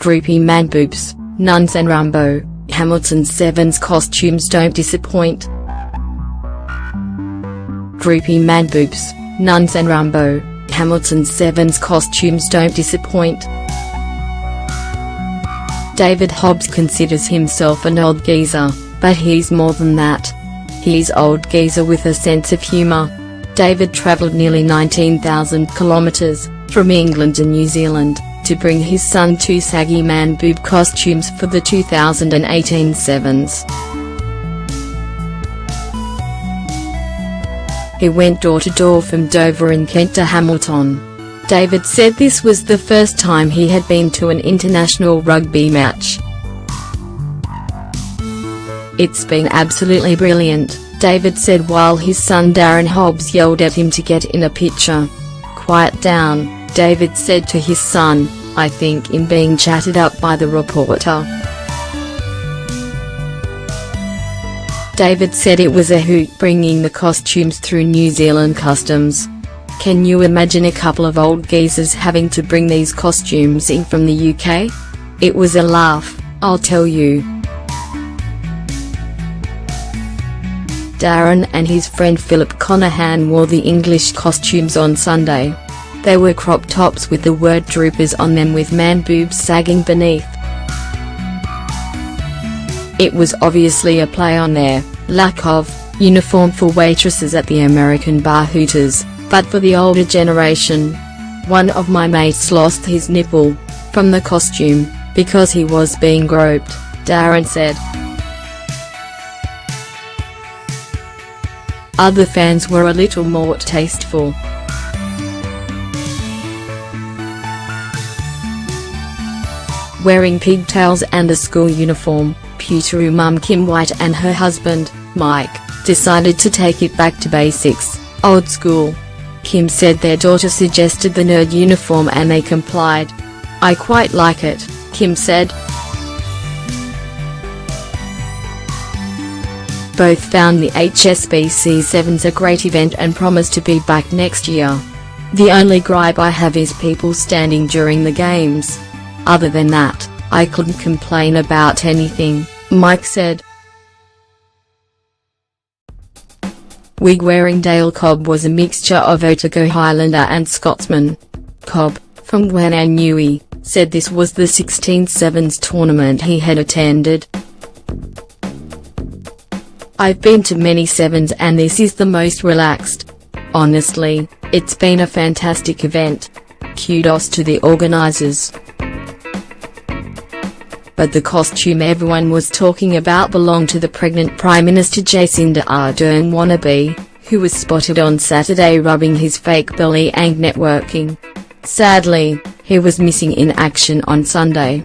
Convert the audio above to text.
Droopy man boobs, nuns and Rambo, Hamilton's Sevens costumes don't disappoint. Droopy man boobs, nuns and Rambo, Hamilton's Sevens costumes don't disappoint. David Hobbs considers himself an old geezer, but he's more than that. He's old geezer with a sense of humor. David travelled nearly 19,000 kilometres, from England to New Zealand, to bring his son two saggy man boob costumes for the 2018 Sevens. He went door to door from Dover in Kent to Hamilton. David said this was the first time he had been to an international rugby match. "It's been absolutely brilliant," David said while his son Darren Hobbs yelled at him to get in a picture. "Quiet down," David said to his son, "I think I'm being chatted up by the reporter." David said it was a hoot bringing the costumes through New Zealand customs. "Can you imagine a couple of old geezers having to bring these costumes in from the UK? It was a laugh, I'll tell you." Darren and his friend Philip Conahan wore the English costumes on Sunday. They were crop tops with the word Droopers on them with man boobs sagging beneath. It was obviously a play on their lack of uniform for waitresses at the American bar Hooters, but for the older generation. "One of my mates lost his nipple from the costume because he was being groped," Darren said. Other fans were a little more tasteful. Wearing pigtails and a school uniform, Pewteroo mum Kim White and her husband, Mike, decided to take it back to basics, old school. Kim said their daughter suggested the nerd uniform and they complied. "I quite like it," Kim said. Both found the HSBC Sevens a great event and promised to be back next year. "The only gripe I have is people standing during the games. Other than that, I couldn't complain about anything," Mike said. Wig-wearing Dale Cobb was a mixture of Otago Highlander and Scotsman. Cobb, from Wananui, said this was the 16th Sevens tournament he had attended. "I've been to many Sevens and this is the most relaxed. Honestly, it's been a fantastic event. Kudos to the organisers." But the costume everyone was talking about belonged to the pregnant Prime Minister Jacinda Ardern wannabe, who was spotted on Saturday rubbing his fake belly and networking. Sadly, he was missing in action on Sunday.